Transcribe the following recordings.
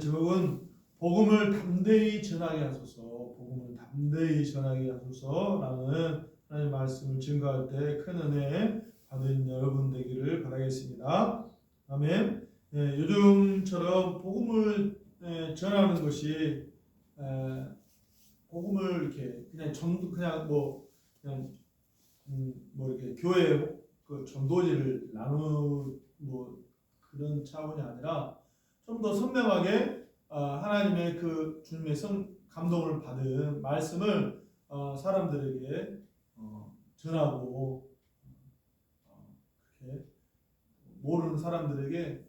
제목은 복음을 담대히 전하게 하소서, 복음을 담대히 전하게 하소서라는 하나님의 말씀을 증거할 때 큰 은혜 받은 여러분 되기를 바라겠습니다. 아멘. 요즘처럼 복음을 전하는 것이 복음을 이렇게 그냥 이렇게 교회 그 전도지를 나누 그런 차원이 아니라 좀 더 선명하게 하나님의 그 주님의 감동을 받은 말씀을 사람들에게 전하고 그렇게 모르는 사람들에게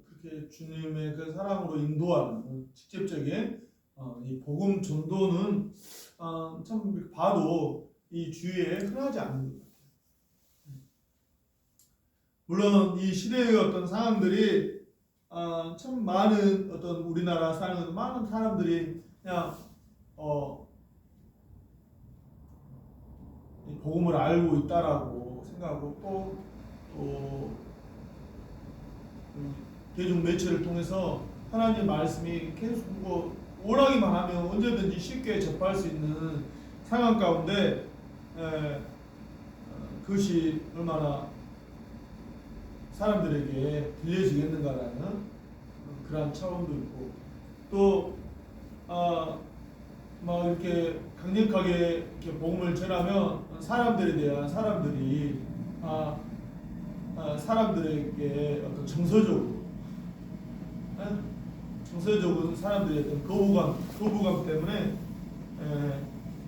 그렇게 주님의 그 사랑으로 인도하는 직접적인 이 복음 전도는 참 봐도 이 주위에 흔하지 않는 것 같아요. 물론 이 시대의 어떤 상황들이 참 많은 어떤 우리나라 사는 많은 사람들이 그냥 복음을 알고 있다라고 생각하고 또 대중 매체를 통해서 하나님 말씀이 계속 원하기만 하면 언제든지 쉽게 접할 수 있는 상황 가운데 그것이 얼마나 사람들에게 들려지겠는가라는 그러한 차원도 있고 또 막 이렇게 강력하게 이렇게 복음을 전하면 사람들에 사람들이 사람들에게 어떤 정서적인 사람들의 어떤 거부감 때문에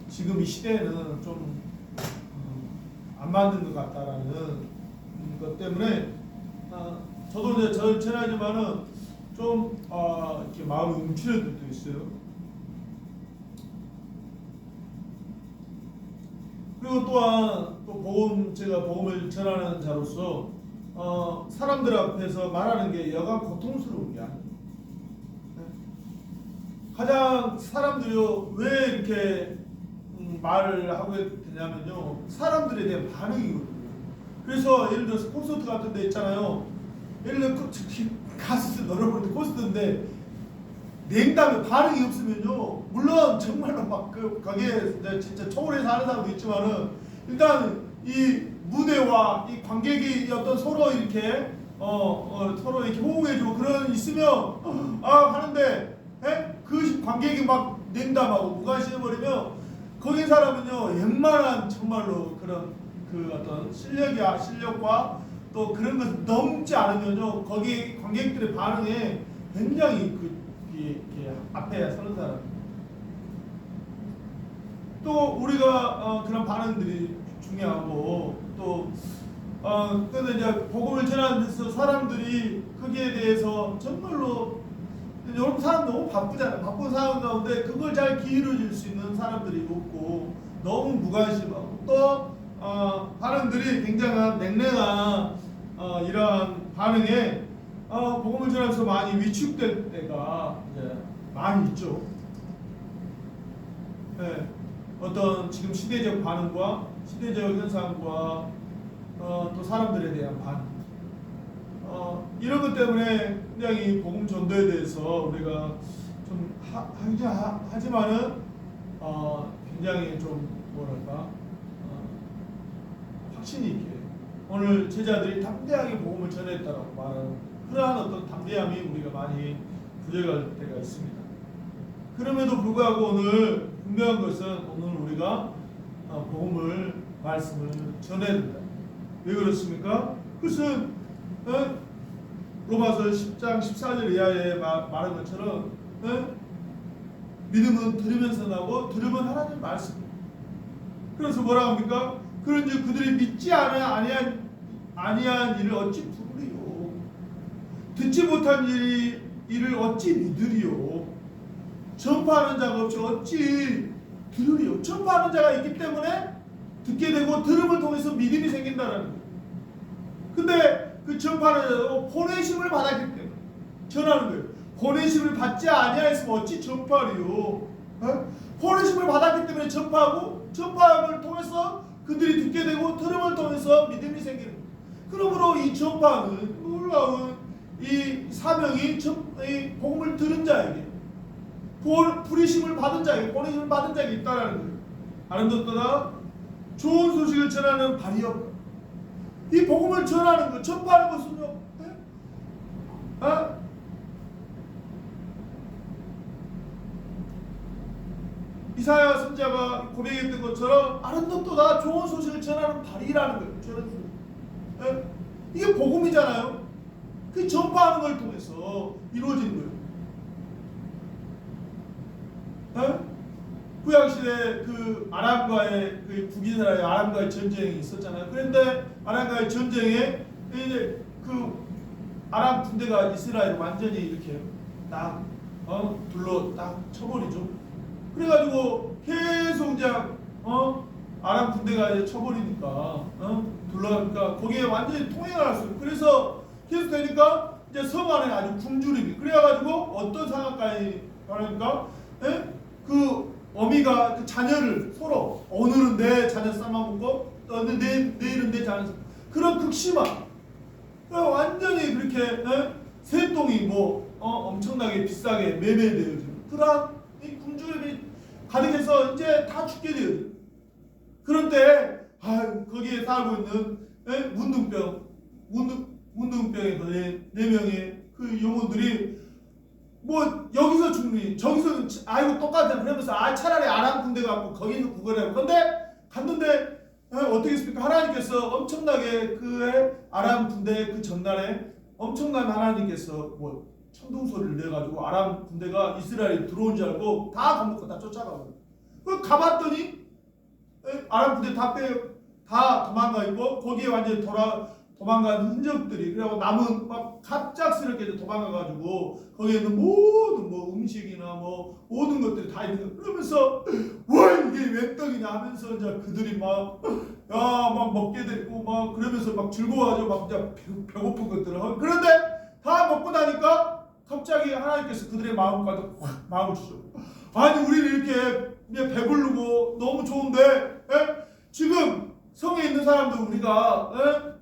지금 이 시대에는 좀 안 맞는 것 같다라는 것 때문에 저도 이제 전하지만은 좀 이렇게 마음이 움츠릴 때도 있어요. 그리고 또한 또 제가 복음을 전하는 자로서 사람들 앞에서 말하는 게 여간 고통스러운 게 아니에요. 가장 사람들이 왜 이렇게 말을 하게 되냐면요, 사람들에 대한 반응이거든요. 그래서 예를 들어서 콘서트 같은 데 있잖아요. 예를 들어 가수 여러분들 콘서트인데 냉담에 반응이 없으면요, 물론 정말로 막 거기에 진짜 초월해서 하는 사람도 있지만은 일단 이 무대와 이 관객이 어떤 서로 이렇게 서로 이렇게 호응해주고 그런 있으면 하는데 그 관객이 막 냉담하고 무관심해버리면 거기 사람은요 웬만한 정말로 그런 그 어떤 실력과 또 그런 것을 넘지 않으면요 거기 관객들의 반응에 굉장히 앞에 서는 사람 또 우리가 그런 반응들이 중요하고 또 근데 이제 복음을 전하는 데서 사람들이 거기에 대해서 정말로 여러분 사람 너무 바쁘잖아요. 바쁜 상황 가운데 그걸 잘 기울여줄 수 있는 사람들이 없고 너무 무관심하고 또 반응들이 굉장한 냉랭한 이러한 반응에 복음을 전하면서 많이 위축될 때가 이제 많이 있죠. 네. 어떤 지금 시대적 반응과 시대적 현상과 또 사람들에 대한 반응 이런 것 때문에 굉장히 복음 전도에 대해서 우리가 좀 하지만은 굉장히 좀 확신 있게 오늘 제자들이 담대하게 복음을 전했다라고 말하는 그러한 어떤 담대함이 우리가 많이 부족할 때가 있습니다. 그럼에도 불구하고 오늘 분명한 것은 오늘 우리가 말씀을 전해야 된다. 왜 그렇습니까? 그것은 로마서 10장 14절 이하에 말한 것처럼 믿음은 들으면서 나고 들으면 하나님 말씀입니다. 그래서 뭐라 합니까? 그런즉 그들이 믿지 아니한 일을 어찌 부르리요? 듣지 못한 일을 어찌 믿으리요? 전파하는 자가 없이 어찌 들으리요? 전파하는 자가 있기 때문에 듣게 되고 들음을 통해서 믿음이 생긴다는 거예요. 근데 그 전파는 보내심을 받았기 때문에 전하는 거예요. 보내심을 받지 아니하였으면 어찌 전파리요? 보내심을 받았기 때문에 전파하고 전파함을 통해서 그들이 듣게 되고 들음을 통해서 믿음이 생기는 거예요. 그러므로 이 전파는 놀라운 이 사명이 이 복음을 들은 자에게 부르심을 받은 자에게 보내심을 받은 자에게 있다라는 거예요. 아름답다 좋은 소식을 전하는 발이요. 이 복음을 전하는 것, 전파하는 것은요. 이사야 선지자가 고백했던 것처럼 아름답도다 좋은 소식을 전하는 발이라는 거예요. 전하는 소식. 이게 복음이잖아요. 그 전파하는 걸 통해서 이루어지는 거예요. 구약시대 그 아람과의 그 북이스라엘 아람과의 전쟁이 있었잖아요. 그런데 아람과의 전쟁에 이제 그 아람 군대가 이스라엘 완전히 이렇게 딱 둘러 딱 쳐버리죠. 그래가지고 계속 이제 아람 군대가 이제 쳐버리니까 둘러가니까 거기에 완전히 통행을 했어요. 그래서 계속 되니까 이제 성 안에 아주 굶주림이 그래가지고 어떤 상황까지 가니까 그 어미가 그 자녀를 서로 오늘은 내 자녀 삶아먹고 내일은 내 자녀 그런 극심한 완전히 그렇게 새똥이 뭐 엄청나게 비싸게 매매되어지는 그런 이 굶주림이 가득해서 이제 다 죽게 돼요. 그런데 거기에 살고 있는 문둥병에 걸린 4명의 그 영혼들이 뭐 여기서 죽니 저기서 아이고 똑같아 그러면서 차라리 아람 군대 갖고 거기서 구걸해. 그런데 갔는데 어떻게 했습니까? 하나님께서 엄청나게 그 아람 군대 그 전날에 엄청난 하나님께서 뭐 천둥 소리를 내가지고 아람 군대가 이스라엘에 들어온 줄 알고 다 겁먹고 다 쫓아가고 그 가봤더니 아람 군대 다 도망가 있고 거기에 완전히 도망간 흔적들이 그리고 남은 막 갑작스럽게 도망가가지고 거기에 있는 모든 뭐 음식이나 뭐 모든 것들이 다 있는 거 그러면서 와 이게 웬 떡이냐 하면서 이제 그들이 막 먹게 되고 막 그러면서 막 즐거워하죠. 막 이제 배고픈 것들은 그런데 다 먹고 나니까 갑자기 하나님께서 그들의 마음까지 확 마음을 주죠. 아니 우리는 이렇게 배부르고 너무 좋은데 지금 성에 있는 사람들 우리가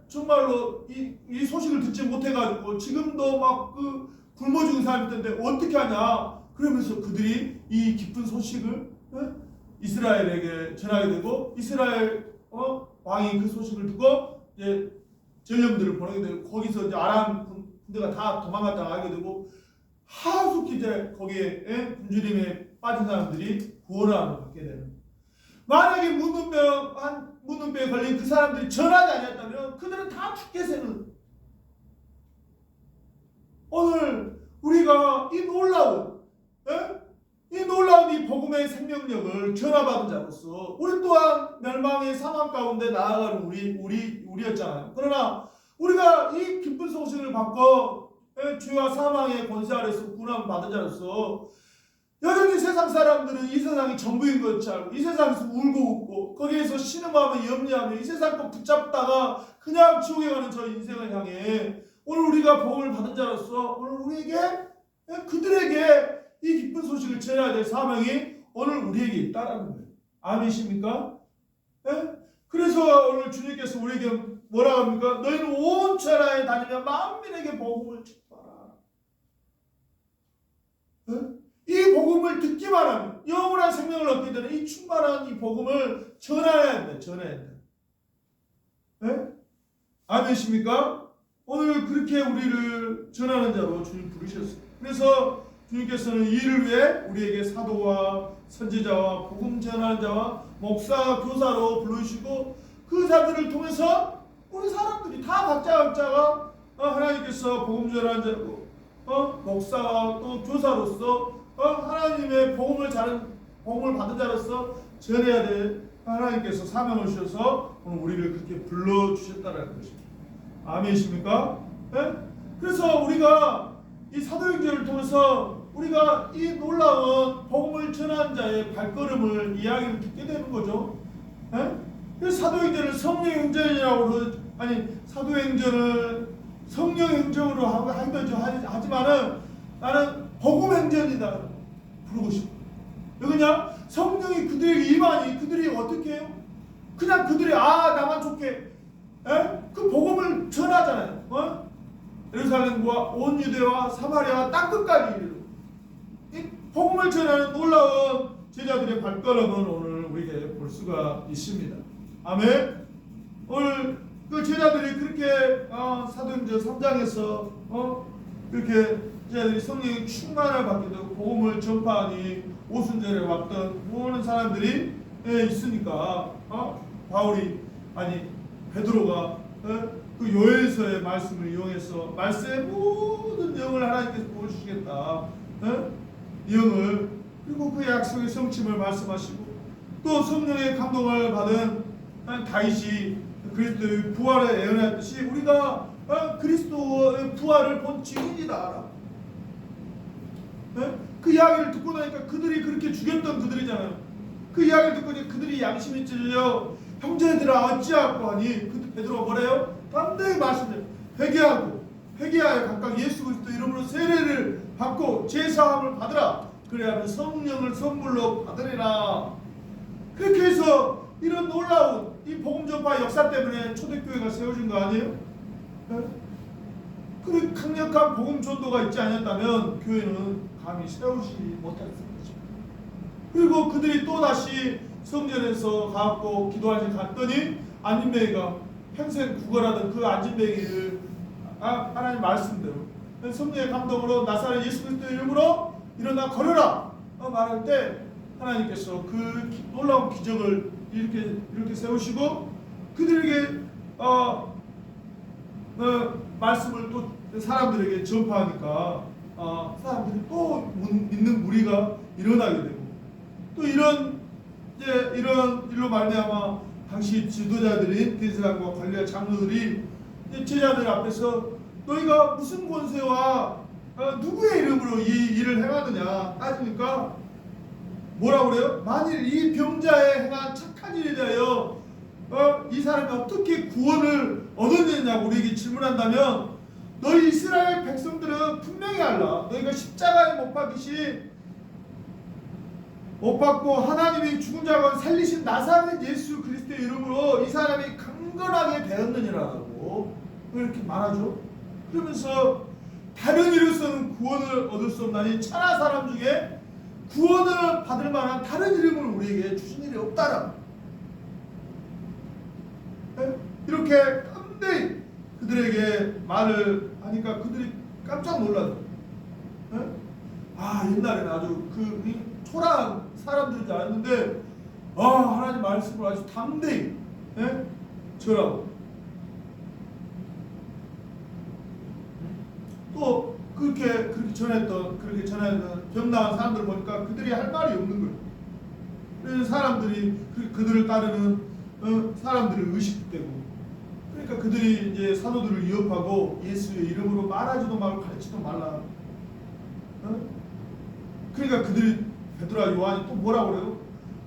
정말로 이 소식을 듣지 못해가지고 지금도 막 굶어 죽은 사람이 있던데 어떻게 하냐 그러면서 그들이 이 기쁜 소식을 이스라엘에게 전하게 되고 이스라엘 왕이 그 소식을 듣고 이제 전령들을 보내게 되고 거기서 이제 아람 군대가 다 도망갔다가 알게 되고 하숙히 이제 거기에 굶주림에 빠진 사람들이 구원을 받게 되는. 만약에 문둥병에 걸린 그 사람들이 전하지 아니었다면 그들은 다 죽게 되는. 오늘 우리가 이 놀라운 이 복음의 생명력을 전화받은 자로서 우리 또한 멸망의 사망 가운데 나아가는 우리였잖아요. 그러나 우리가 이 기쁜 소식을 받고 죄와 사망의 권세 아래서 구원을 받은 자로서 여전히 세상 사람들은 이 세상이 전부인 것처 알고 이 세상에서 울고 웃고 거기에서 신음하며 염려하며 이 세상 거 붙잡다가 그냥 지옥에 가는 저 인생을 향해 오늘 우리가 복음을 받은 자로서 오늘 우리에게 그들에게 이 기쁜 소식을 전해야 될 사명이 오늘 우리에게 있다라는 거예요. 아멘이십니까? 그래서 오늘 주님께서 우리에게 뭐라고 합니까? 너희는 온 천하에 다니며 만민에게 복음을 전파하라. 이 복음을 듣기만 하면 영원한 생명을 얻게 되는 이 충만한 이 복음을 전해야 된다. 전해야 된다. 아멘이십니까? 오늘 그렇게 우리를 전하는 자로 주님 부르셨어요. 그래서 주님께서는 이를 위해 우리에게 사도와 선지자와 복음 전하는 자와 목사, 교사로 불러주시고 그 자들을 통해서 우리 사람들이 다 각자가 하나님께서 복음 전하는 자고 목사와 또 교사로서 하나님의 복음을 받은 자로서 전해야 될 하나님께서 사명을 주셔서 오늘 우리를 그렇게 불러주셨다는 것입니다. 아멘이십니까? 그래서 우리가 이 사도행전을 통해서 우리가 이 놀라운 복음을 전한 자의 발걸음을 이야기를 듣게 되는 거죠. 그래서 사도행전을 성령행전이라고 사도행전을 성령행전으로 하지만은 나는 복음행전이다 부르고 싶어. 왜 그냥 성령이 그들에게 임하니 그들이 어떻게 해요? 그냥 그들이 나만 좋게 그 복음을 전하잖아요. 예루살렘과 온 유대와 사마리아 땅끝까지 이르러 이 복음을 전하는 놀라운 제자들의 발걸음은 오늘 우리에게 볼 수가 있습니다. 아멘. 오늘 그 제자들이 그렇게 사도행전 3장에서 그렇게 제자들이 성령의 충만을 받게 되고 복음을 전파하니 오순절에 왔던 모든 사람들이 있으니까 바울이 아니 베드로가 그 요엘서의 말씀을 이용해서 말씀의 모든 영을 하나님께서 보여주시겠다. 영을 그리고 그 약속의 성취를 말씀하시고 또 성령의 감동을 받은 다윗이 그리스도의 부활을 예언했듯이 우리가 그리스도의 부활을 본 증인이다. 그 이야기를 듣고 나니까 그들이 그렇게 죽였던 그들이잖아요. 그 이야기를 듣고 그들이 양심이 찔려 형제들아 어찌하고 하니 그 베드로가 뭐래요? 담대히 말씀해요. 회개하여 각각 예수 그리스도 이름으로 세례를 받고 제사함을 받으라. 그래야 성령을 선물로 받으리라. 그렇게 해서 이런 놀라운 이 복음 전파 역사 때문에 초대교회가 세워진 거 아니에요? 그 강력한 복음 전도가 있지 않았다면 교회는 감히 세우지 못했을 거죠. 그리고 그들이 또다시 성전에서 가고 기도하지 갔더니 안진뱅이가 평생 구걸하던 그 안진뱅이를 하나님 말씀대로 성령의 감동으로 나사렛 예수 그리스도의 이름으로 일어나 걸어라 말할 때 하나님께서 그 놀라운 기적을 이렇게 세우시고 그들에게 말씀을 또 사람들에게 전파하니까 사람들이 또 믿는 무리가 일어나게 되고 또 이런 일로 말미암아 당시 지도자들인 대제사장과 관리와 장로들이 제자들 앞에서 너희가 무슨 권세와 누구의 이름으로 이 일을 행하느냐 따지니까 뭐라고 그래요? 만일 이 병자에 행한 착한 일에 대하여 이 사람이 어떻게 구원을 얻었느냐고 우리에게 질문한다면 너희 이스라엘 백성들은 분명히 알라. 너희가 십자가에 못 박고 하나님이 죽은 자 가운데 살리신 나사렛 예수 그리스도의 이름으로 이 사람이 강건하게 되었느니라고 이렇게 말하죠. 그러면서 다른 이로서는 구원을 얻을 수 없나니 천하 사람 중에 구원을 받을 만한 다른 이름을 우리에게 주신 일이 없다라. 이렇게 깜대히 그들에게 말을 하니까 그들이 깜짝 놀라죠. 옛날에는 아주 그 초라한 사람들인지 알았는데 하나님 말씀을 아주 담대히 전하고 또 그렇게 전했던 병 나은 사람들 보니까 그들이 할 말이 없는 거예요. 그래서 사람들이 그들을 따르는 사람들을 의식되고 그러니까 그들이 이제 사도들을 위협하고 예수의 이름으로 말하지도 말고 가르치도 말라. 그러니까 그들이 베드로와 요한이 또 뭐라고 그래요?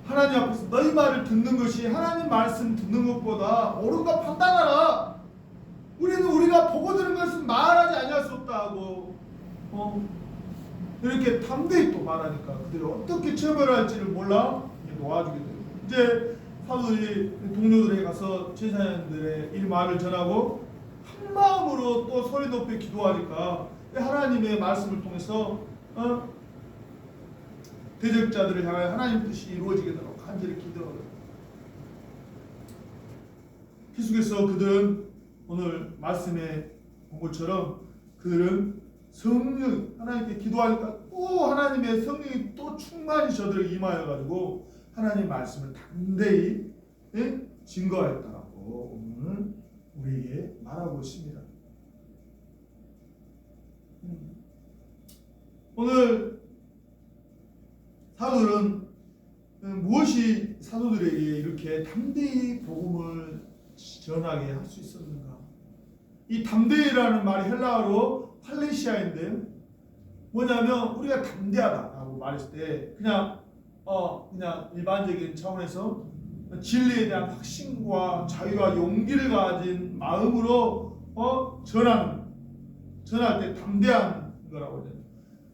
하나님 앞에서 너희 말을 듣는 것이 하나님 말씀 듣는 것보다 옳은가 판단하라. 우리는 우리가 보고 들은 것은 말하지 아니할 수 없다 하고 이렇게 담대히 또 말하니까 그들이 어떻게 처벌할지를 몰라 놓아주게 돼요. 이제 사도들이 동료들에게 가서 제사장들의 이 말을 전하고 한 마음으로 또 소리 높여 기도하니까 하나님의 말씀을 통해서 대적자들을 향하여 하나님 뜻이 이루어지게 되도록 간절히 기도하고 계속해서 그들은 오늘 말씀에 본 것처럼 그들은 성령 하나님께 기도하니까 또 하나님의 성령이 또 충만히 저들을 임하여 가지고 하나님 말씀을 담대히 증거하였다고 오늘 우리에게 말하고 있습니다. 오늘 사도들은 무엇이 사도들에게 이렇게 담대히 복음을 전하게 할 수 있었는가? 이 담대히라는 말이 헬라어로 팔레시아인데요. 뭐냐면 우리가 담대하다라고 말했을 때 그냥 일반적인 차원에서 진리에 대한 확신과 자유와 용기를 가진 마음으로 전할 때 담대한 거라고 해요.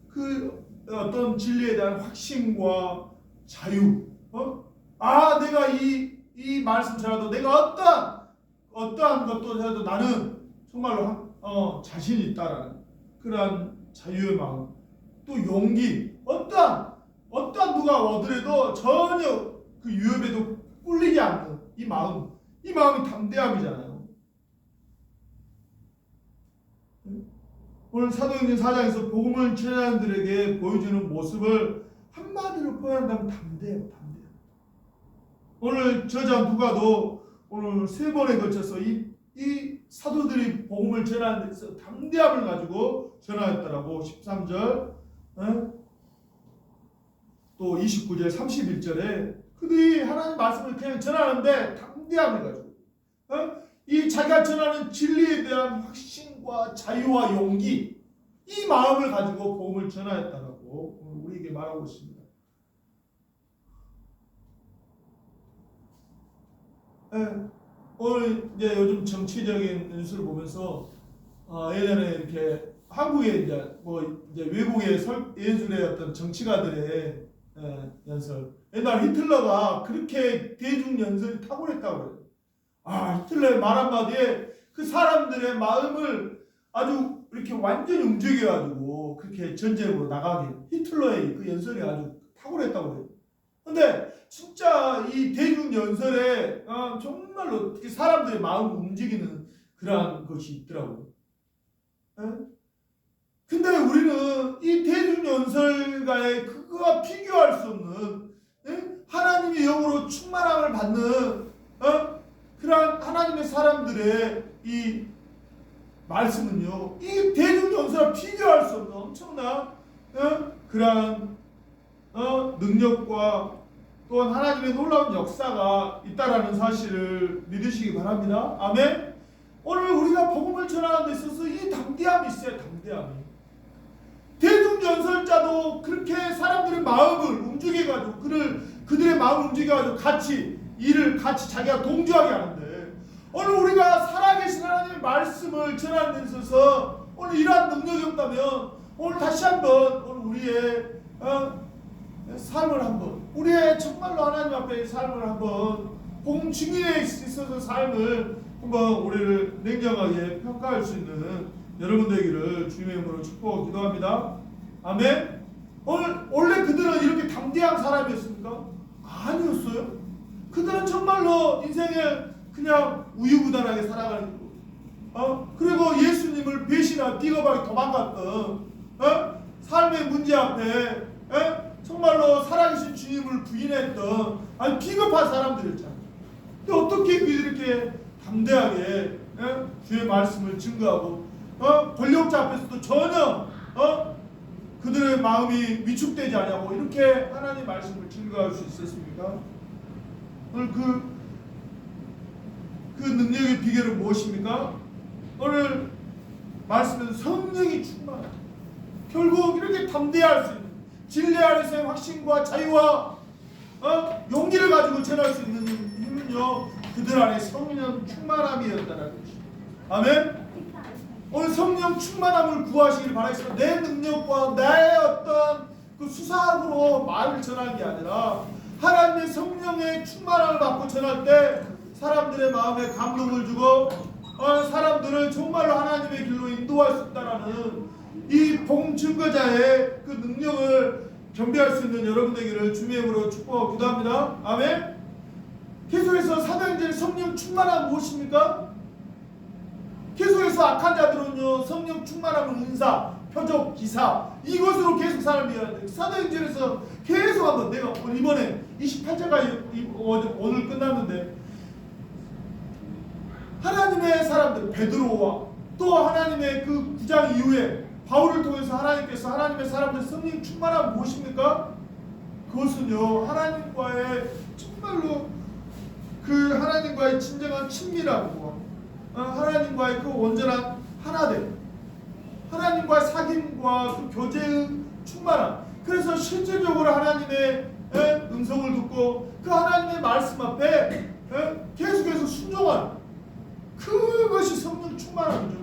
그 어떤 진리에 대한 확신과 자유, 내가 이 말씀 전하도 내가 어떠한 것도 해도 나는 정말로 자신이 있다라는 그러한 자유의 마음, 또 용기, 어떠한 누가 오더라도 전혀 그 위협에도 꿀리지 않는 이 마음이 담대함이잖아요. 오늘 사도행전 4장에서 복음을 전하는 자들에게 보여주는 모습을 한마디로 표현한다면 담대해요. 오늘 저자 누가도 오늘 3번에 걸쳐서 이 사도들이 복음을 전하는 데서 담대함을 가지고 전하였더라고. 13절 또 29절 31절에 그들이 하나님 말씀을 그냥 전하는데 담대함을 가지고 이 자기가 전하는 진리에 대한 확신과 자유와 용기, 이 마음을 가지고 복음을 전하였다라고 우리에게 말하고 있습니다. 오늘 이제 요즘 정치적인 뉴스를 보면서 예전에 이렇게 한국에 이제 외국의 예술의 어떤 정치가들의 연설, 옛날 히틀러가 그렇게 대중 연설이 탁월했다고 그래요. 히틀러의 말 한마디에 그 사람들의 마음을 아주 이렇게 완전히 움직여가지고 그렇게 전쟁으로 나가게 히틀러의 그 연설이 아주 탁월했다고 해요. 근데 진짜 이 대중 연설에 정말로 사람들의 마음을 움직이는 그러한 것이 있더라고요. 근데 우리는 이 대중 연설가의 그거와 비교할 수 없는 하나님의 영으로 충만함을 받는 그러한 하나님의 사람들의 이 말씀은요, 이 대중 연설과 비교할 수 없는 엄청난 그러한 능력과 또한 하나님의 놀라운 역사가 있다라는 사실을 믿으시기 바랍니다. 아멘. 오늘 우리가 복음을 전하는 데 있어서 이 담대함이 있어요. 담대함이. 대중 연설자도 그렇게 사람들의 마음을 움직여가지고 그들의 마음을 움직여가지고 같이 자기가 동조하게 하는데, 오늘 우리가 살아계신 하나님의 말씀을 전하는 데 있어서 오늘 이러한 능력이 없다면 오늘 다시 한번 오늘 우리의 삶을 한번, 우리의 정말로 하나님 앞에 삶을 한번, 복음 증인에 있어서 삶을 한번 우리를 냉정하게 평가할 수 있는 여러분 되기를 주님의 이름으로 축복하고 기도합니다. 아멘. 원래 그들은 이렇게 담대한 사람이었습니까? 아니었어요. 그들은 정말로 인생을 그냥 우유부단하게 살아가는 그리고 예수님을 배신하고 비겁하게 도망갔던 삶의 문제 앞에 정말로 살아계신 주님을 부인했던 아주 비겁한 사람들이었잖아요. 근데 어떻게 그들이 이렇게 담대하게 주의 말씀을 증거하고 권력자 앞에서도 전혀 그들의 마음이 위축되지 않냐고 이렇게 하나님의 말씀을 증거할 수 있었습니까? 오늘 그 능력의 비결은 무엇입니까? 오늘 말씀에서 성령이 충만합니다. 결국 이렇게 담대할 수 있는 진리 안에서의 확신과 자유와 용기를 가지고 전할 수 있는 힘은요, 그들 안에 성령 충만함이었다는 것입니다. 아멘. 오늘 성령 충만함을 구하시길 바라겠습니다. 내 능력과 내 어떤 그 수사학으로 말을 전하는 게 아니라 하나님의 성령의 충만함을 받고 전할 때 사람들의 마음에 감동을 주고 사람들을 정말로 하나님의 길로 인도할 수 있다라는 이 복음 증거자의 그 능력을 경배할 수 있는 여러분 되기를 주님의 이름으로 축복하고 기도합니다. 아멘. 계속해서 사도행전의 성령 충만함 무엇입니까? 계속해서 악한 자들은요, 성령 충만함은 은사, 표적, 기사 이것으로 계속 사람을 이해하는데, 사도행전에서 계속 한번 내가 이번에 28절까지 오늘 끝났는데 하나님의 사람들 베드로와 또 하나님의 그 9장 이후에 바울을 통해서 하나님께서 하나님의 사람들 성령 충만함은 무엇입니까? 그것은요, 하나님과의 정말로 그 하나님과의 진정한 친밀함과 하나님과의 그 온전한 하나됨, 하나님과의 사귐과 그 교제의 충만함. 그래서 실질적으로 하나님의 음성을 듣고 그 하나님의 말씀 앞에 계속해서 순종하는 그것이 성령 충만함이죠.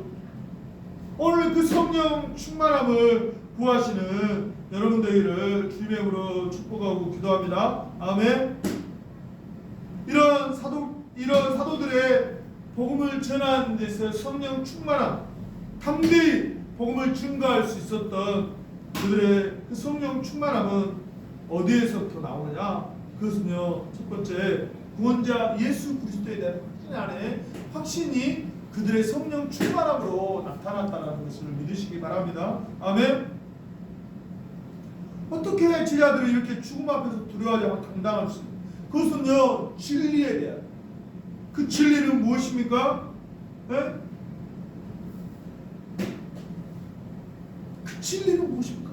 오늘 그 성령 충만함을 구하시는 여러분 되기를 주님의 이름으로 축복하고 기도합니다. 아멘. 이런 사도들의 복음을 전하는 데서 성령 충만함, 담대히 복음을 증거할 수 있었던 그들의 그 성령 충만함은 어디에서부터 나오느냐? 그것은요, 첫 번째 구원자 예수 그리스도에 대한 확신 안에 확신이 그들의 성령 충만함으로 나타났다는 것을 믿으시기 바랍니다. 아멘. 어떻게 제자들이 이렇게 죽음 앞에서 두려워하지 않고 당당할 수 있습니까? 그것은요, 진리에 대한 그 진리는 무엇입니까? 네? 그 진리는 무엇입니까?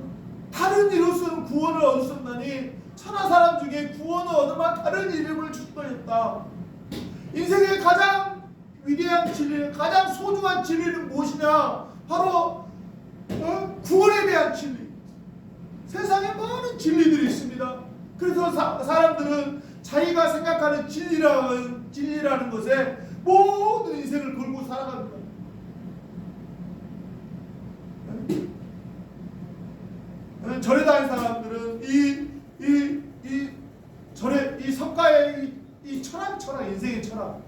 다른 이로서는 구원을 얻으셨나니 천하 사람 중에 구원을 얻으면 다른 이름을 주실 것이었다. 인생의 가장 위대한 진리, 가장 소중한 진리는 무엇이냐? 바로 구원에 대한 진리. 세상에 많은 진리들이 있습니다. 그래서 사람들은 자기가 생각하는 진리라는 것에 모든 인생을 걸고 살아갑니다. 절에 다니는 사람들은 이 석가의 이 철학, 인생의 철학,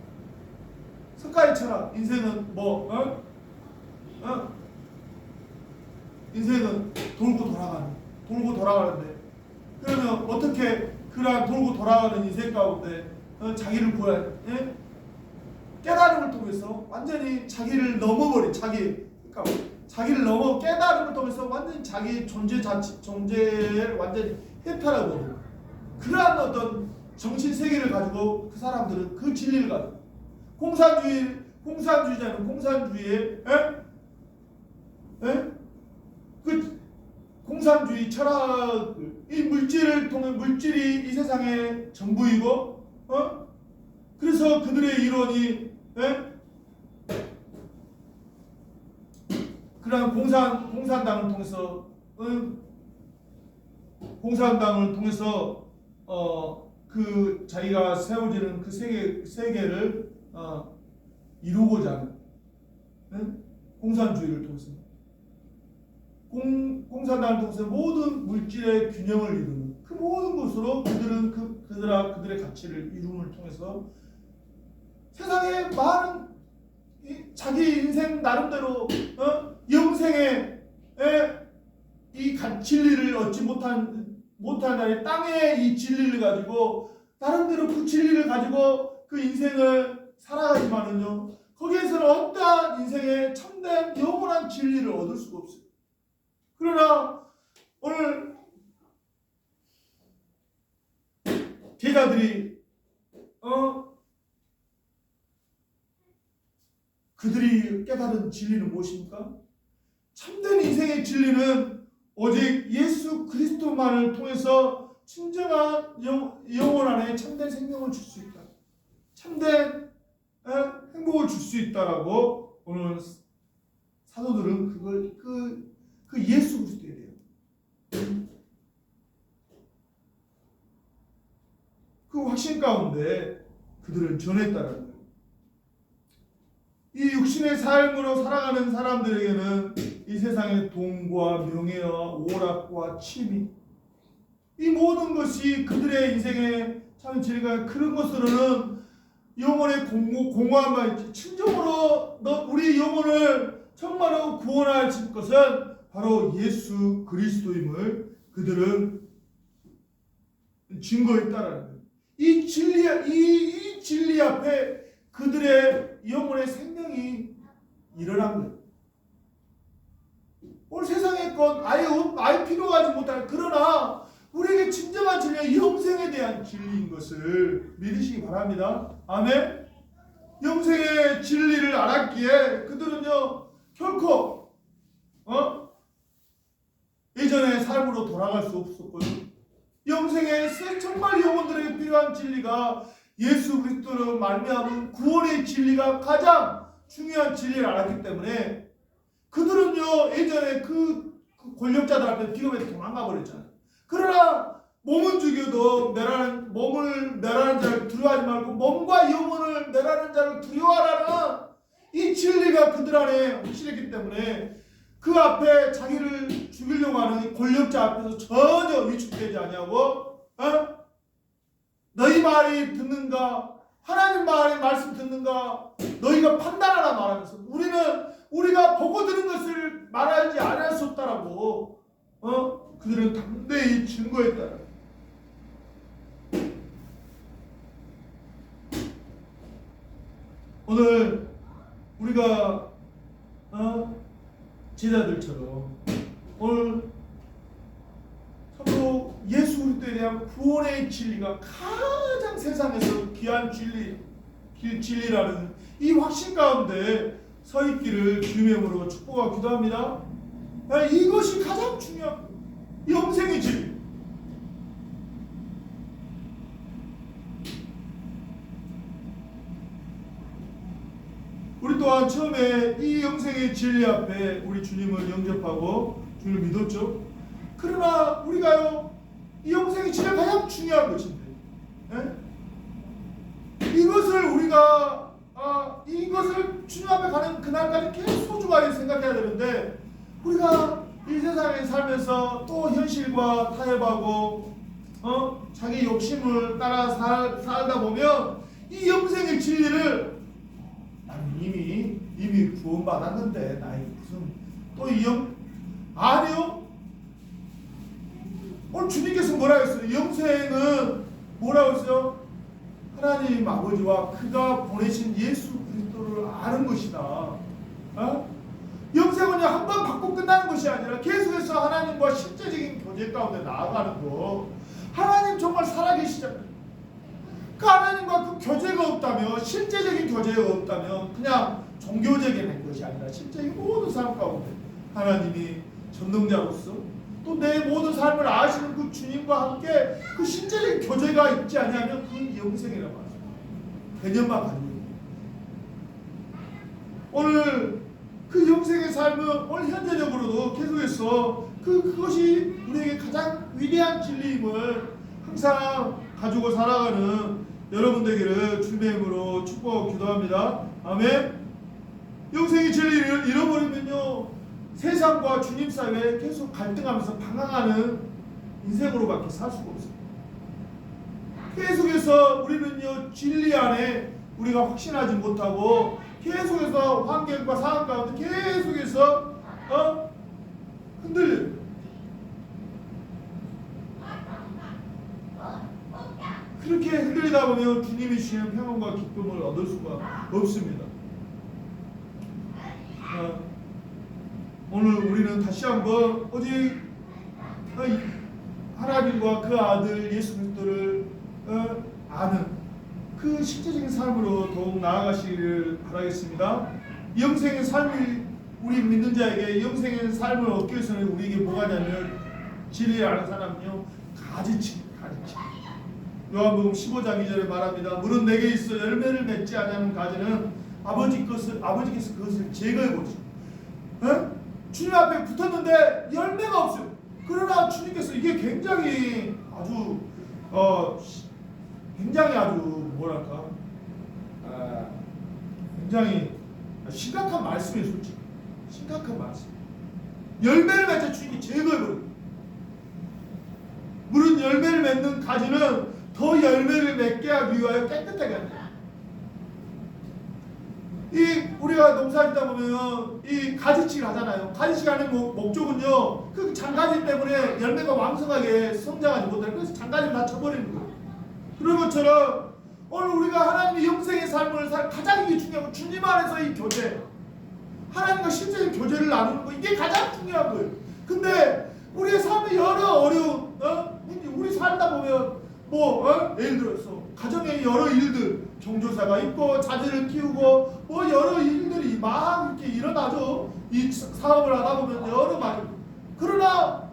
석가의 철학, 인생은 인생은 돌고 돌아가는데, 그러면 어떻게 그러한 돌고 돌아가는 인생 가운데 자기를 구해야 돼? 깨달음을 통해서 완전히 자기를 넘어버린 자기를 넘어 깨달음을 통해서 완전히 자기 존재를 완전히 해탈하고, 그러한 어떤 정신 세계를 가지고 그 사람들은 그 진리를 가지고 공산주의자는 공산주의에 그 공산주의 철학, 이 물질을 통해 물질이 이 세상의 전부이고, 그래서 그들의 이론이 그런 공산당을 통해서 그 자기가 세워지는 그 세계를 이루고자 하는 공산주의를 통해서 공산당을 통해서 모든 물질의 균형을 이루는 그 모든 것으로 그들은 그들의 가치를 이룸을 통해서 세상에 많은 자기 인생 나름대로 영생의 이 진리를 얻지 못한 땅의 이 진리를 가지고 나름대로 그 진리를 가지고 그 인생을 살아가지만은요, 거기에서는 어떠한 인생의 참된 영원한 진리를 얻을 수가 없어요. 그러나 오늘 제자들이 그들이 깨달은 진리는 무엇입니까? 참된 인생의 진리는 오직 예수 그리스도만을 통해서 진정한 영혼 안에 참된 생명을 줄 수 있다. 참된 행복을 줄 수 있다라고 오늘 사도들은 그걸 그 예수 그리스도에 대한 그 확신 가운데 그들은 전했다는 거예요. 이 육신의 삶으로 살아가는 사람들에게는 이 세상의 돈과 명예와 오락과 취미, 이 모든 것이 그들의 인생의 참 진리가, 그런 것으로는 영혼의 공허함만 있지, 진정으로 우리 영혼을 정말로 구원할 것은 바로 예수 그리스도임을 그들은 증거했다라는 거예요. 이 진리 앞에 그들의 영혼의 생명이 일어난 거예요. 오늘 세상의 것 아예 필요하지 못할, 그러나 우리에게 진정한 진리는 영생에 대한 진리인 것을 믿으시기 바랍니다. 아멘. 영생의 진리를 알았기에 그들은요 결코 예전의 삶으로 돌아갈 수 없었고요. 영생의 정말 영혼들에게 필요한 진리가 예수 그리스도로 말미암은 구원의 진리가 가장 중요한 진리를 알았기 때문에 그들은요 예전에 그 권력자들 앞에 비겁해서 도망가 버렸잖아요. 그러나 몸은 죽여도 몸을 멸하는 자를 두려워하지 말고 몸과 영혼을 멸하는 자를 두려워하라는 이 진리가 그들 안에 확실했기 때문에 그 앞에 자기를 죽이려고 하는 권력자 앞에서 전혀 위축되지 아니하고 너희 말이 듣는가? 하나님 말의 말씀 듣는가? 너희가 판단하라 말하면서 우리는 우리가 보고 들은 것을 말하지 않을 수 없다라고 그들은 담대히 증거했다. 오늘 우리가 제자들처럼 오늘 서로 예수 그리스도에 대한 구원의 진리가 가장 세상에서 귀한 진리라는 이 확신 가운데 서 있기를 주님의 이름으로 축복하고 기도합니다. 이것이 가장 중요한 영생의 진리. 우리 또한 처음에 이 영생의 진리 앞에 우리 주님을 영접하고 주님을 믿었죠. 그러나 우리가요, 이 영생의 진리가 가장 중요한 것인데, 이것을 우리가 이것을 주님 앞에 가는 그날까지 계속 소중하게 생각해야 되는데, 우리가 이 세상에 살면서 또 현실과 타협하고 자기 욕심을 따라 살다 보면 이 영생의 진리를 나는 이미 구원받았는데 나에게 무슨 또 아니요. 오늘 주님께서 뭐라고 했어요? 영생은 뭐라고 했어요? 하나님 아버지와 그가 보내신 예수 그리스도를 아는 것이다. 영생은요, 한 번 받고 끝나는 것이 아니라 계속해서 하나님과 실제적인 교제 가운데 나아가는 거. 하나님 정말 살아계시잖아요. 그 하나님과 그 교제가 없다면, 실제적인 교제가 없다면 그냥 종교적인 것이 아니라 실제적인 모든 삶 가운데 하나님이 전능자로서 또 내 모든 삶을 아시는 그 주님과 함께 그 실제적인 교제가 있지 않냐면 그 영생이라고 하죠. 개념만 가지고 있는. 오늘 그 영생의 삶은 오늘 현재적으로도 계속해서 그것이 우리에게 가장 위대한 진리임을 항상 가지고 살아가는 여러분들에게를 주님의 이름으로 축복하고 기도합니다. 아멘. 영생의 진리를 잃어버리면요, 세상과 주님 사이에 계속 갈등하면서 방황하는 인생으로밖에 살 수가 없어요. 계속해서 우리는요, 진리 안에 우리가 확신하지 못하고 계속해서 환경과 상황 가운데 계속해서 흔들려요. 그렇게 흔들리다 보면 주님이 주시는 평안과 기쁨을 얻을 수가 없습니다. 오늘 우리는 다시 한번 오직 하나님과 그 아들 예수 그리스도를 아는 그 실제적인 삶으로 더욱 나아가시기를 바라겠습니다. 영생의 삶이 우리 믿는 자에게 영생의 삶을 얻기 위해서는 우리에게 뭐가 되냐면 진리를 아는 사람은요, 가지치. 요한복음 15장 2절에 말합니다. 물은 내게 있어 열매를 맺지 않는 가지는 아버지께서 그것을 제거해 버리시고, 주님 앞에 붙었는데 열매가 없어요. 그러나 주님께서 이게 굉장히 아주 뭐랄까, 굉장히 심각한 말씀이에요. 솔직히 심각한 말씀. 열매를 맺자 주님이 제거해 버려요. 물은 열매를 맺는 가지는 더 열매를 맺게 하기 위하여 깨끗하게 한다. 우리가 농사짓다 보면 이 가지치기를 하잖아요. 가지치기 하는 목적은요, 그 장가지 때문에 열매가 왕성하게 성장하지 못해요. 그래서 장가지를 다 쳐버리는 거예요. 그런 것처럼 오늘 우리가 하나님의 영생의 삶을 가장 이게 중요한 거, 주님 안에서 이 교제, 하나님과 실제적인 교제를 나누는 거, 이게 가장 중요한 거예요. 근데 우리의 삶에 여러 어려운 우리 살다 보면 예를 들어서 가정에 여러 일들, 경조사가 있고 자녀를 키우고 여러 일들이 막 이렇게 일어나죠. 이 사업을 하다 보면 여러 막, 그러나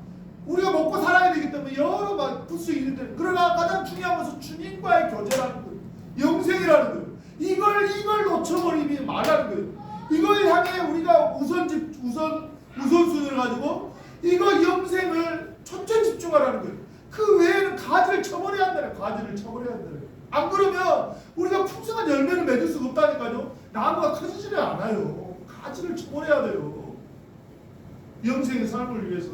우리가 먹고 살아야 되기 때문에 여러 막 부수 일들. 그러나 가장 중요한 것은 주님과의 교제라는 거예요. 영생이라는 거예요. 이걸 놓쳐버리면 말하는 거예요. 이걸 향해 우리가 우선순위를 가지고 이거 영생을 초점 집중하라는 거예요. 그 외에는 가지를 쳐버려야 한다는 거예요. 가지를 쳐버려야 한다는 거예요. 안 그러면 우리가 풍성한 열매를 맺을 수가 없다니까요. 나무가 커지지를 않아요. 가지를 쳐버려야 돼요. 영생의 삶을 위해서.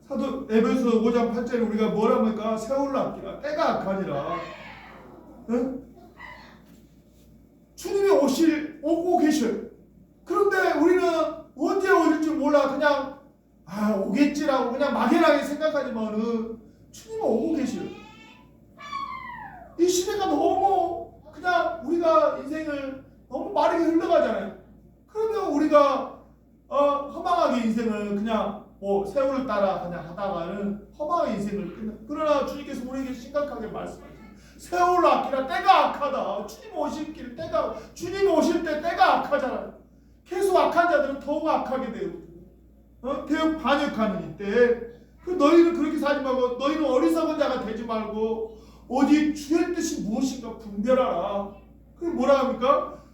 사도 에베소 5장 8절에 우리가 뭐라 합니까? 세월로 앞기라 때가 악하니라. 계셔요. 그런데 우리는 언제 올지 몰라 그냥 오겠지라고 그냥 막연하게 생각하지만은 주님은 오고 계셔요. 이 시대가 너무 그냥 우리가 인생을 너무 빠르게 흘러가잖아요. 그러면 우리가 허망하게 인생을 그냥 세월을 따라 그냥 하다가는 허망한 인생을 끝나. 그러나 주님께서 우리에게 심각하게 말씀하세요. 세월을 아끼라 때가 악하다. 주님 오실 때 때가 악하잖아요. 계속 악한 자들은 더욱 악하게 되고 대역 반역하는 이때 너희는 그렇게 살지 말고 너희는 어리석은 자가 되지 말고 오직 주의 뜻이 무엇인가 분별하라. 그게 뭐라 합니까?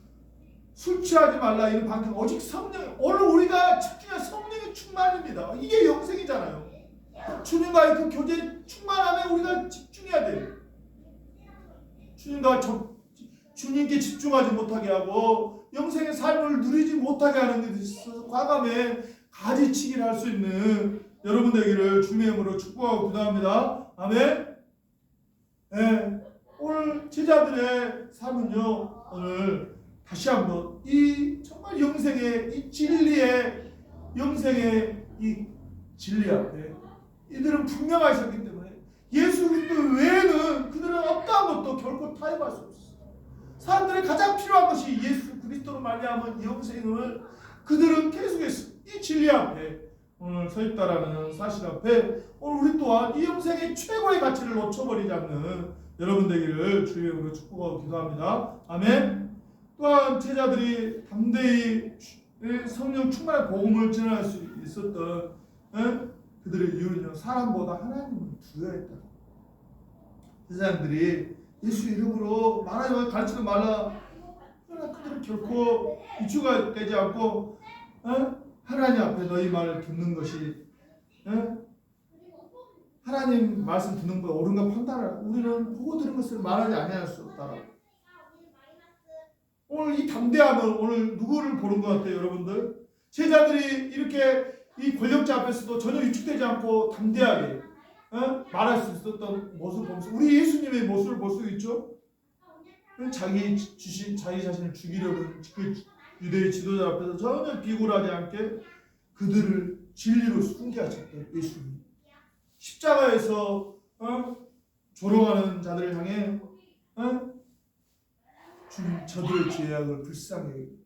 술 취하지 말라 이런 방향. 오직 성령. 오늘 우리가 집중한 성령의 충만입니다. 이게 영생이잖아요. 주님과의 그 교제에 충만함에 우리가 집중해야 돼요. 주님께 집중하지 못하게 하고 영생의 삶을 누리지 못하게 하는 데 있어서 과감해 가지치기를 할 수 있는 여러분 되기를 주님의 이름으로 축복하고 기도합니다. 아멘. 네, 오늘 제자들의 삶은요, 오늘 다시 한번 이 정말 영생의 이 진리의 영생의 이 진리 앞에 이들은 분명하셨기 때문에 예수 그리스도 외에는 그들은 어떠한 것도 결코 타협할 수 없어요. 사람들의 가장 필요한 것이 예수 그리스도로 말미암은 영생을 그들은 계속해서 이 진리 앞에 오늘 서 있다라는 사실 앞에 오늘 우리 또한 이 영생의 최고의 가치를 놓쳐버리지 않는 여러분 되기를 주의 이름으로 축복하고 기도합니다. 아멘. 또한 제자들이 담대히 성령 충만한 복음을 전할 수 있었던 그들의 이유는요, 사람보다 하나님을 두려워했다. 제자들이 예수 이름으로 말하지 가르치지 말라. 그러나 그들은 결코 이주가 되지 않고 하나님 앞에 너희 말을 듣는 것이 하나님 말씀 듣는 것보다 옳은가 판단하라. 우리는 보고 들은 것을 말하지 아니할 수 없다. 오늘 이 담대함은 오늘 누구를 보는 것 같아요, 여러분들? 제자들이 이렇게 이 권력자 앞에서도 전혀 위축되지 않고 담대하게 말할 수 있었던 모습을 보면서 우리 예수님의 모습을 볼 수 있죠. 자기 자신을 죽이려는 그 유대의 지도자 앞에서 전혀 비굴하지 않게 그들을 진리로 순교하셨던 예수님. 십자가에서 조롱하는 자들을 향해 주님 저들의 죄악을 불쌍히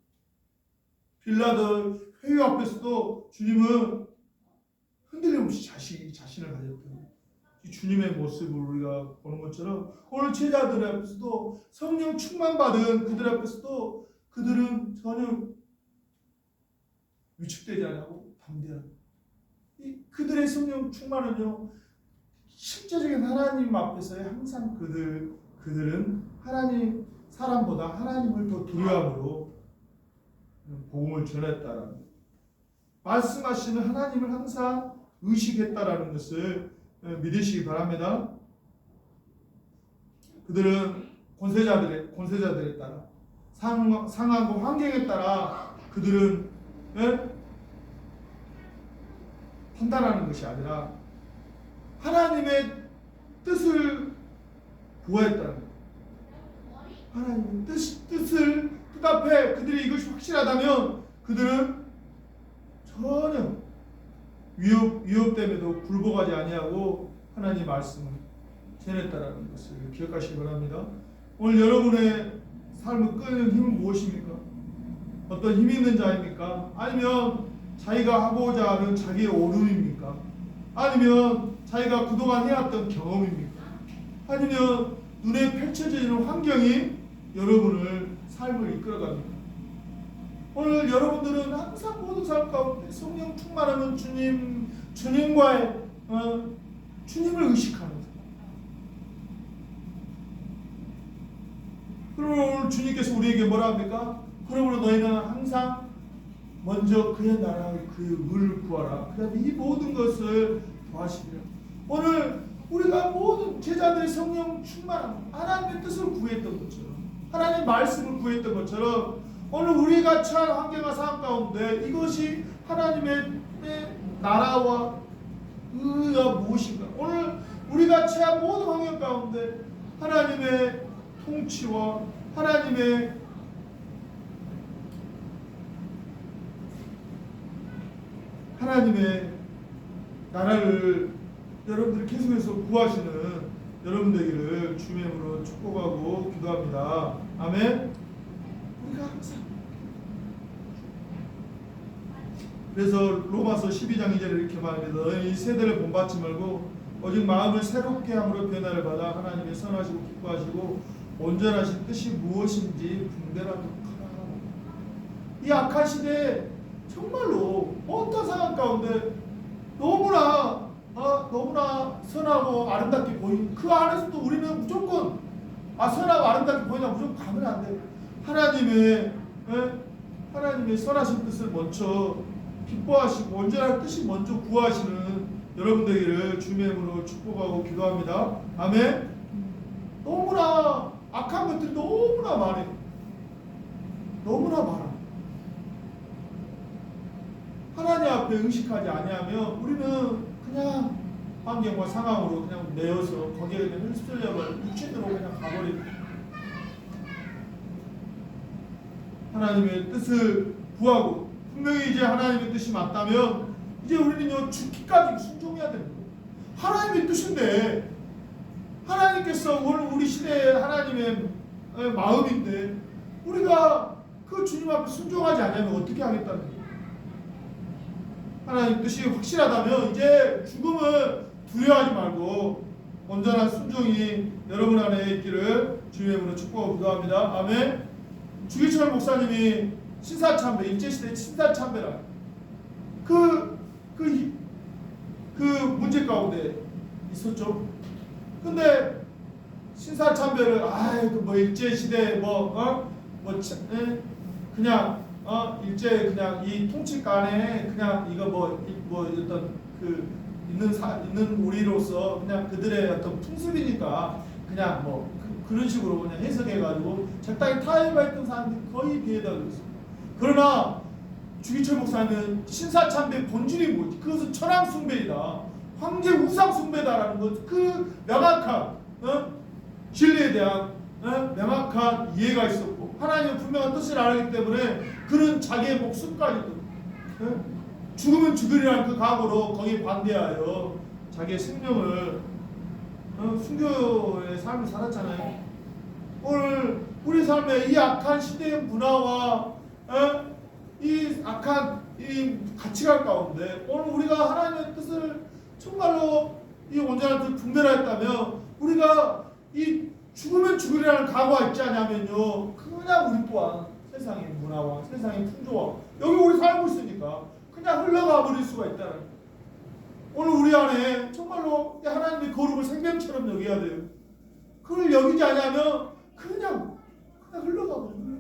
빌라도 회유 앞에서도 주님은 흔들림 없이 자신을 가졌던 이 주님의 모습을 우리가 보는 것처럼 오늘 제자들 앞에서도 성령 충만받은 그들 앞에서도 그들은 전혀 위축되지 않고 담대한 이 그들의 성령 충만은요 실제적인 하나님 앞에서의 항상 그들은 하나님 사람보다 하나님을 더 두려움으로 복음을 전했다라는 말씀하시는 하나님을 항상 의식했다라는 것을 믿으시기 바랍니다. 그들은 권세자들에 따라 상황과 환경에 따라 그들은 판단하는 것이 아니라 하나님의 뜻을 구했다는 것. 하나님의 뜻 앞에 그들이 이것이 확실하다면 그들은 전혀 위협됨에도 굴복하지 아니하고 하나님의 말씀을 전했다라는 것을 기억하시기 바랍니다. 오늘 여러분의 삶을 끄는 힘은 무엇입니까? 어떤 힘이 있는 자입니까? 아니면 자기가 하고자 하는 자기의 오름입니까? 아니면 자기가 그동안 해왔던 경험입니까? 아니면 눈에 펼쳐지는 환경이 여러분을 삶을 이끌어갑니까? 오늘 여러분들은 항상 모든 삶 가운데 성령 충만하면 주님과의 주님을 의식하는 삶. 그러므로 오늘 주님께서 우리에게 뭐라 합니까? 그러므로 너희는 항상 먼저 그의 나라와 그의 의를 구하라. 그 다음에 이 모든 것을 더하시리라. 오늘 우리가 모든 제자들의 성령 충만함, 하나님의 뜻을 구했던 것처럼, 하나님의 말씀을 구했던 것처럼 오늘 우리가 처한 환경과 상황 가운데 이것이 하나님의 나라와 의가 무엇인가? 오늘 우리가 처한 모든 환경 가운데 하나님의 통치와 하나님의 하나님의 나라를 여러분들이 계속해서 구하시는 여러분 되기를 주님의 이름으로 축복하고 기도합니다. 아멘. 우리가 항상 그래서 로마서 12장 2절에 이렇게 말합니다. 너희 이 세대를 본받지 말고 오직 마음을 새롭게 함으로 변화를 받아 하나님의 선하시고 기뻐하시고 온전하신 뜻이 무엇인지 분별하도록 하라. 이 악한 시대에 정말로 어떤 상황 가운데 너무나 선하고 아름답게 보이는 그 안에서도 우리는 무조건 선하고 아름답게 보이나 무조건 가면 안 돼. 하나님의 선하신 뜻을 먼저 기뻐하시고 온전한 뜻이 먼저 구하시는 여러분 되기를 주님의 이름으로 축복하고 기도합니다. 아멘. 너무나 악한 것들이 너무나 많아요. 너무나 많아. 하나님 앞에 의식하지 아니하면 우리는 그냥 환경과 상황으로 그냥 내어서 거기에 그냥 휩쓸려버려 육신으로 그냥 가버리고 하나님의 뜻을 구하고 분명히 이제 하나님의 뜻이 맞다면 이제 우리는요 죽기까지 순종해야 되는 거예요. 하나님의 뜻인데 하나님께서 오늘 우리 시대에 하나님의 마음인데 우리가 그 주님 앞에 순종하지 않으면 어떻게 하겠다는 거예요. 하나님 뜻이 확실하다면 이제 죽음을 두려워하지 말고 온전한 순종이 여러분 안에 있기를 주님의 이름으로 축복하고 기도합니다. 아멘. 주기철 목사님이 신사참배 일제시대 신사참배라 그 문제 가운데 있었죠. 근데 신사참배를 일제시대 그냥 일제 그냥 이 통치간에 그냥 이거 어떤 있는 우리로서 그냥 그들의 어떤 풍습이니까 그냥 그런 식으로 그냥 해석해가지고 적당히 타협했던 사람들이 거의 비해다 그랬어. 그러나 주기철 목사는 신사참배 본질이 뭐지? 그것은 천황숭배이다. 황제 우상숭배다라는 것, 그 명확한 진리에 대한 명확한 이해가 있었고 하나님의 분명한 뜻을 알기 때문에 그는 자기의 목숨까지도 죽으면 죽으리라는 그 각오로 거기에 반대하여 자기의 생명을 순교의 삶을 살았잖아요. 오늘 우리 삶의 이 악한 시대의 문화와 이 악한 이 가치관 가운데 오늘 우리가 하나님의 뜻을 정말로 이 온전한 뜻을 분별했다면 우리가 이 죽으면 죽으리라는 각오가 있지 않냐면요 그냥 우리 또한 세상의 문화와 세상의 풍조와 여기 우리 살고 있으니까 그냥 흘러가 버릴 수가 있다는 거예요. 오늘 우리 안에 정말로 하나님의 거룩을 생명처럼 여겨야 돼요. 그걸 여기지 않으면 그냥 흘러가 버려요.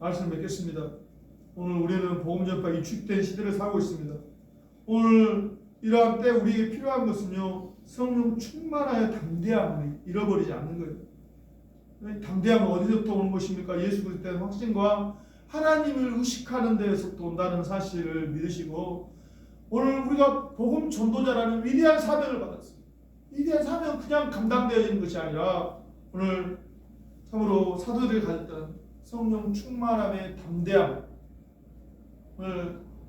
말씀 맺겠습니다. 오늘 우리는 복음 전파 위축된 시대를 살고 있습니다. 오늘 이러한 때 우리에게 필요한 것은요 성령 충만하여 담대함을 잃어버리지 않는 거예요. 담대함은 어디서부터 오는 것입니까? 예수 그리스도에 대한 확신과 하나님을 의식하는 데에서부터 온다는 사실을 믿으시고 오늘 우리가 복음 전도자라는 위대한 사명을 받았어요. 위대한 사명은 그냥 감당되어지는 것이 아니라 오늘 참으로 사도들이 가졌던 성령 충만함의 담대함을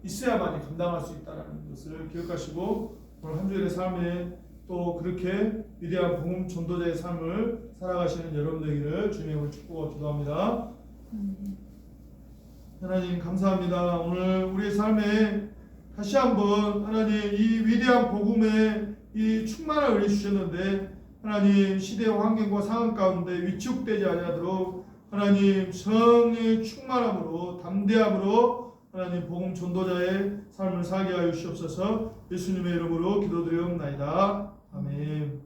있어야만이 감당할 수 있다는 것을 기억하시고 오늘 한 주일의 삶에 또 그렇게 위대한 복음 전도자의 삶을 살아가시는 여러분 되기를 주님의 이름으로 축복하고 기도합니다. 하나님 감사합니다. 오늘 우리의 삶에 다시 한번 하나님 이 위대한 복음에 이 충만함을 주셨는데 하나님 시대와 환경과 상황 가운데 위축되지 아니하도록 하나님 성령의 충만함으로 담대함으로 하나님 복음 전도자의 삶을 살게 하여 주시옵소서. 예수님의 이름으로 기도드리옵나이다. 아멘.